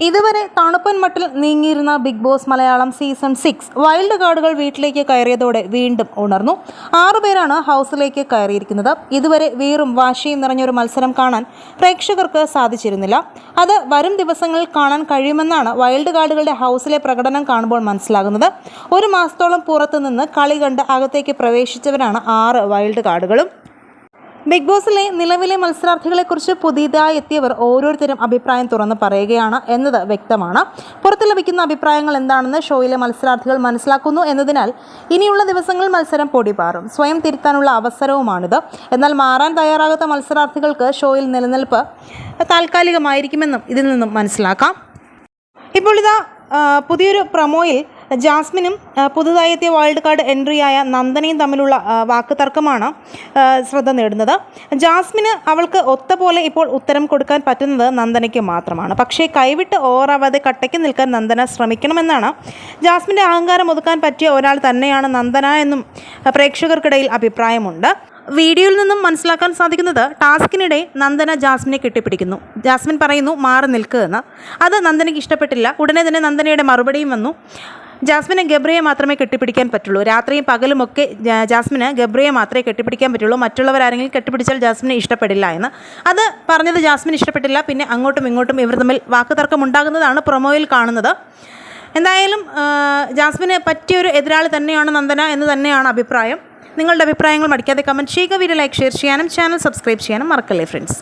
ഇതുവരെ തണുപ്പൻ മട്ടിൽ നീങ്ങിയിരുന്ന Bigg Boss Malayalam season 6 wild കാർഡുകൾ വീട്ടിലേക്ക് കയറിയതോടെ വീണ്ടും ഉണർന്നു. 6 പേരാണ് ഹൗസിലേക്ക് കയറിയിരിക്കുന്നത്. ഇതുവരെ വീറും വാശിയും നിറഞ്ഞൊരു മത്സരം കാണാൻ പ്രേക്ഷകർക്ക് സാധിച്ചിരുന്നില്ല. അത് വരും ദിവസങ്ങളിൽ കാണാൻ കഴിയുമെന്നാണ് വൈൽഡ് കാർഡുകളുടെ ഹൗസിലെ പ്രകടനം കാണുമ്പോൾ മനസ്സിലാകുന്നത്. ഒരു മാസത്തോളം പുറത്തുനിന്ന് കളി കണ്ട് അകത്തേക്ക് പ്രവേശിച്ചവരാണ് 6 വൈൽഡ് കാർഡുകളും. ബിഗ് ബോസിലെ നിലവിലെ മത്സരാർത്ഥികളെക്കുറിച്ച് പുതിയതായി എത്തിയവർ ഓരോരുത്തരും അഭിപ്രായം തുറന്ന് പറയുകയാണ് എന്നത് വ്യക്തമാണ്. പുറത്ത് ലഭിക്കുന്ന അഭിപ്രായങ്ങൾ എന്താണെന്ന് ഷോയിലെ മത്സരാർത്ഥികൾ മനസ്സിലാക്കുന്നു എന്നതിനാൽ ഇനിയുള്ള ദിവസങ്ങളിൽ മത്സരം പൊടിപാറും. സ്വയം തിരുത്താനുള്ള അവസരവുമാണിത്. എന്നാൽ മാറാൻ തയ്യാറാകാത്ത മത്സരാർത്ഥികൾക്ക് ഷോയിൽ നിലനിൽപ്പ് താൽക്കാലികമായിരിക്കുമെന്നും ഇതിൽ നിന്നും മനസ്സിലാക്കാം. ഇപ്പോൾ ഇതാ പുതിയൊരു പ്രൊമോയിൽ ജാസ്മിനും പുതുതായി എത്തിയ വൈൽഡ് കാർഡ് എൻട്രിയായ നന്ദനയും തമ്മിലുള്ള വാക്ക് തർക്കമാണ് ശ്രദ്ധ നേടുന്നത്. ജാസ്മിന് അവൾക്ക് ഒത്ത പോലെ ഇപ്പോൾ ഉത്തരം കൊടുക്കാൻ പറ്റുന്നത് നന്ദനയ്ക്ക് മാത്രമാണ്. പക്ഷേ കൈവിട്ട് ഓവറാവാതെ കട്ടയ്ക്ക് നിൽക്കാൻ നന്ദന ശ്രമിക്കണമെന്നാണ്. ജാസ്മിൻ്റെ അഹങ്കാരം ഒതുക്കാൻ പറ്റിയ ഒരാൾ തന്നെയാണ് നന്ദന എന്നും പ്രേക്ഷകർക്കിടയിൽ അഭിപ്രായമുണ്ട്. വീഡിയോയിൽ നിന്നും മനസ്സിലാക്കാൻ സാധിക്കുന്നത് ടാസ്കിനിടെ നന്ദന ജാസ്മിനെ കെട്ടിപ്പിടിക്കുന്നു. ജാസ്മിൻ പറയുന്നു മാറി നിൽക്കുക എന്ന്. അത് നന്ദനയ്ക്ക് ഇഷ്ടപ്പെട്ടില്ല. ഉടനെ തന്നെ നന്ദനയുടെ മറുപടിയും വന്നു. ജാസ്മിന് ഗബ്രിയെ മാത്രമേ കെട്ടിപ്പിടിക്കാൻ പറ്റുള്ളൂ. രാത്രിയും പകലുമൊക്കെ ജാസ്മിന് ഗബ്രിയെ മാത്രമേ കെട്ടിപ്പിടിക്കാൻ പറ്റുള്ളൂ. മറ്റുള്ളവരാരെങ്കിലും കെട്ടിപ്പിടിച്ചാൽ ജാസ്മിനെ ഇഷ്ടപ്പെടില്ല എന്ന്. അത് പറഞ്ഞത് ജാസ്മിന് ഇഷ്ടപ്പെട്ടില്ല. പിന്നെ അങ്ങോട്ടും ഇങ്ങോട്ടും ഇവർ തമ്മിൽ വാക്കുതർക്കം ഉണ്ടാകുന്നതാണ് പ്രൊമോയിൽ കാണുന്നത്. എന്തായാലും ജാസ്മിന് പറ്റിയൊരു എതിരാളി തന്നെയാണ് നന്ദന എന്ന് തന്നെയാണ് അഭിപ്രായം. നിങ്ങളുടെ അഭിപ്രായങ്ങൾ മടിക്കാതെ കമൻറ്റ് ചെയ്യുക. വീഡിയോ ലൈക്ക് ഷെയർ ചെയ്യാനും ചാനൽ സബ്സ്ക്രൈബ് ചെയ്യാനും മറക്കല്ലേ ഫ്രണ്ട്സ്.